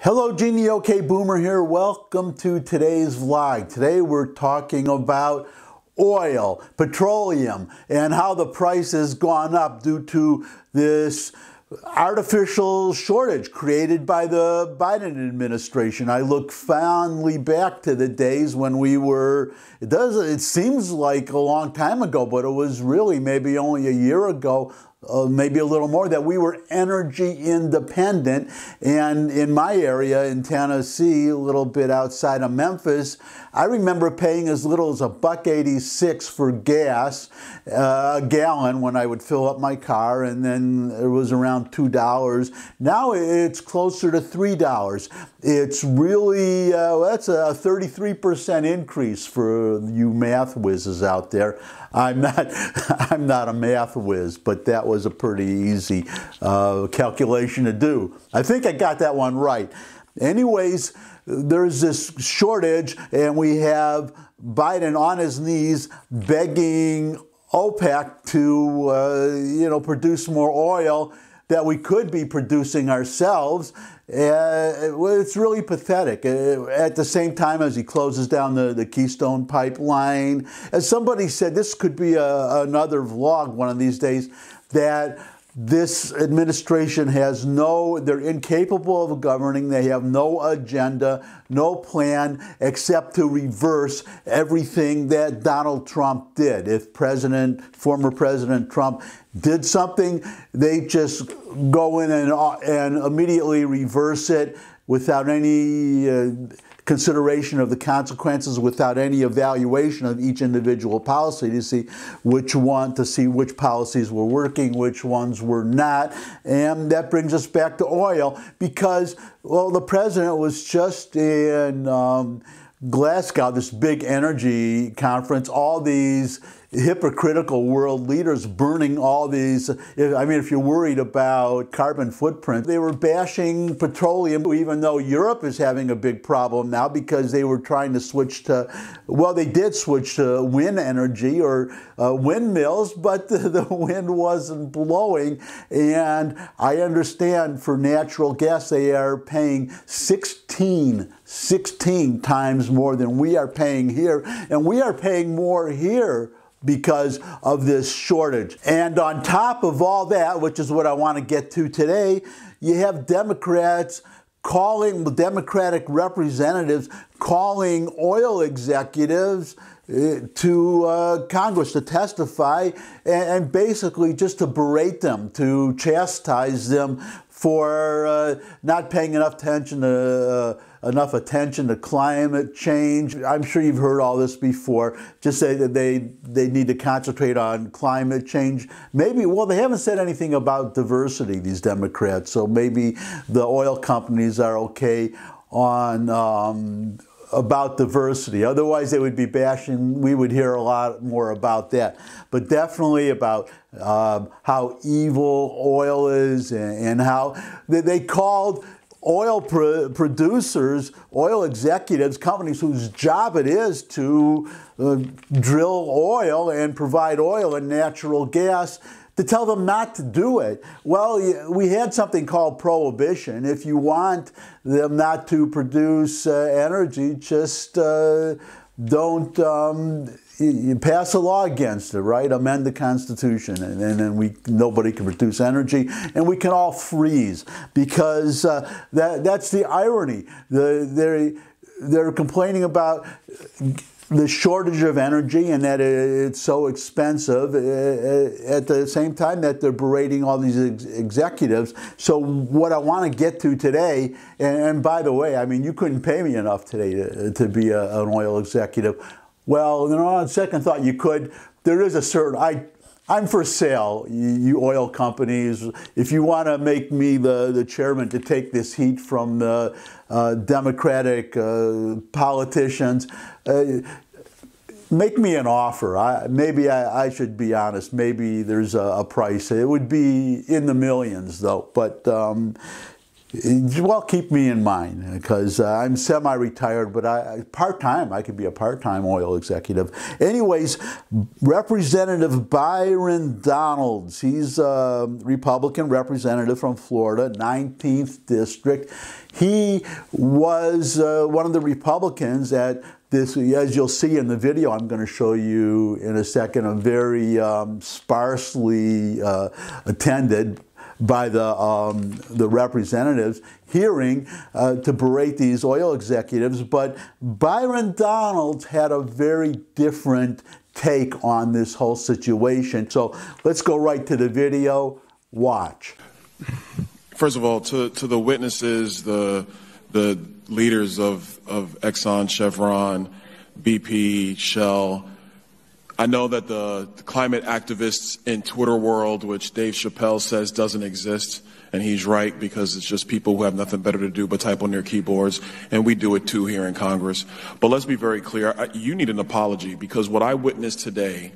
Hello, Genie OK Boomer here. Welcome to today's vlog. Today we're talking about oil, petroleum, and how the price has gone up due to this artificial shortage created by the Biden administration. I look fondly back to the days when we were, it seems like a long time ago, but it was really maybe only a year ago, maybe a little more, that we were energy independent. And in my area in Tennessee, a little bit outside of Memphis, I remember paying as little as $1.86 for gas, a gallon, when I would fill up my car, and then it was around $2. Now it's closer to $3. It's really, that's a 33% increase for you math whizzes out there. I'm not a math whiz, but that was a pretty easy calculation to do. I think I got that one right. Anyways, there's this shortage, and we have Biden on his knees begging OPEC to, produce more oil that we could be producing ourselves. It's really pathetic. At the same time as he closes down the Keystone pipeline, as somebody said, this could be another vlog one of these days, that this administration has they're incapable of governing. They have no agenda, no plan, except to reverse everything that Donald Trump did. If former President Trump did something, they just go in and immediately reverse it without any consideration of the consequences, without any evaluation of each individual policy to see which policies were working, which ones were not. And that brings us back to oil, because, well, the president was just in Glasgow, this big energy conference, all these hypocritical world leaders burning all these. I mean, if you're worried about carbon footprint, they were bashing petroleum, even though Europe is having a big problem now because they were trying to switch to, well, they did switch to wind energy or windmills, but the wind wasn't blowing. And I understand for natural gas, they are paying 16 times more than we are paying here. And we are paying more here because of this shortage. And on top of all that, which is what I want to get to today, you have Democratic representatives calling oil executives to Congress to testify and basically just to berate them, to chastise them for not paying enough attention to climate change. I'm sure you've heard all this before. Just say that they need to concentrate on climate change. Maybe, well, they haven't said anything about diversity, these Democrats, so maybe the oil companies are okay on about diversity. Otherwise, they would be bashing. We would hear a lot more about that. But definitely about how evil oil is, and how they called oil producers, oil executives, companies whose job it is to drill oil and provide oil and natural gas, to tell them not to do it. Well, we had something called prohibition. If you want them not to produce energy, just don't you pass a law against it, right? Amend the Constitution, and then nobody can produce energy, and we can all freeze, because that's the irony. They're complaining about the shortage of energy and that it's so expensive, at the same time that they're berating all these executives. So what I want to get to today, and by the way, I mean, you couldn't pay me enough today to be an oil executive. Well, on second thought, you could. There is a certain, I'm for sale, you oil companies. If you want to make me the chairman to take this heat from the Democratic politicians, make me an offer. Maybe I should be honest. Maybe there's a price. It would be in the millions, though. But Well, keep me in mind, because I'm semi-retired, but part-time, I could be a part-time oil executive. Anyways, Representative Byron Donalds, he's a Republican representative from Florida, 19th District. He was one of the Republicans at this, as you'll see in the video I'm going to show you in a second, a very sparsely attended by the representatives hearing to berate these oil executives. But Byron Donalds had a very different take on this whole situation. So let's go right to the video. Watch. First of all, to the witnesses, the leaders of Exxon, Chevron, BP, Shell, I know that the climate activists in Twitter world, which Dave Chappelle says doesn't exist, and he's right, because it's just people who have nothing better to do but type on their keyboards, and we do it too here in Congress. But let's be very clear, you need an apology, because what I witnessed today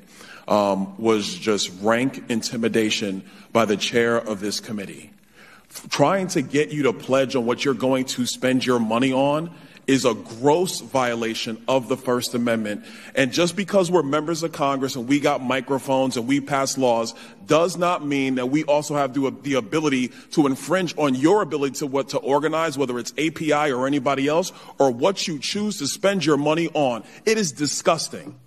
was just rank intimidation by the chair of this committee. Trying to get you to pledge on what you're going to spend your money on is a gross violation of the First Amendment. And just because we're members of Congress and we got microphones and we pass laws does not mean that we also have the ability to infringe on your ability to organize, whether it's API or anybody else, or what you choose to spend your money on. It is disgusting.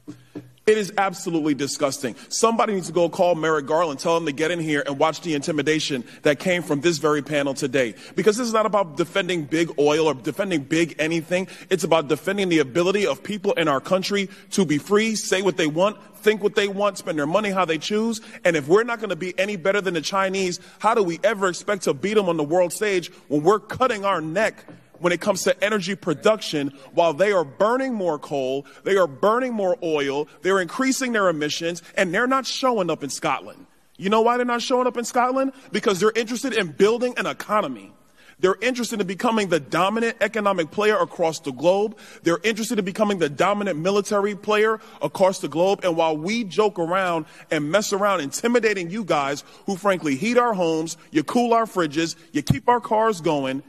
It is absolutely disgusting. Somebody needs to go call Merrick Garland, tell him to get in here and watch the intimidation that came from this very panel today. Because this is not about defending big oil or defending big anything. It's about defending the ability of people in our country to be free, say what they want, think what they want, spend their money how they choose. And if we're not going to be any better than the Chinese, how do we ever expect to beat them on the world stage when we're cutting our neck when it comes to energy production, while they are burning more coal, they are burning more oil, they're increasing their emissions, and they're not showing up in Scotland? You know why they're not showing up in Scotland? Because they're interested in building an economy. They're interested in becoming the dominant economic player across the globe. They're interested in becoming the dominant military player across the globe. And while we joke around and mess around intimidating you guys who frankly heat our homes, you cool our fridges, you keep our cars going,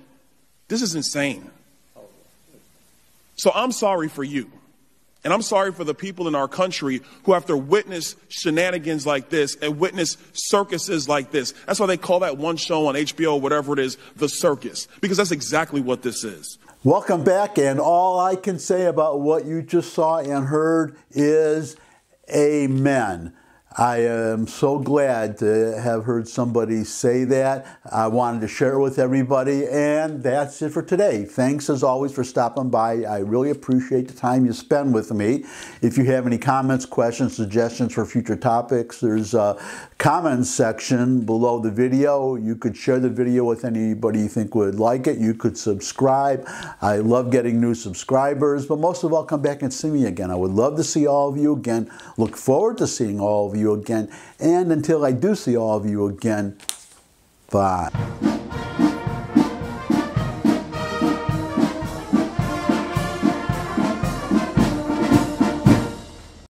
this is insane. So I'm sorry for you. And I'm sorry for the people in our country who have to witness shenanigans like this and witness circuses like this. That's why they call that one show on HBO, whatever it is, The Circus, because that's exactly what this is. Welcome back, and all I can say about what you just saw and heard is amen. I am so glad to have heard somebody say that. I wanted to share it with everybody, and that's it for today. Thanks as always for stopping by. I really appreciate the time you spend with me. If you have any comments, questions, suggestions for future topics, there's a comments section below the video. You could share the video with anybody you think would like it. You could subscribe. I love getting new subscribers, but most of all, come back and see me again. I would love to see all of you again. Look forward to seeing all of you again. And until I do see all of you again, bye.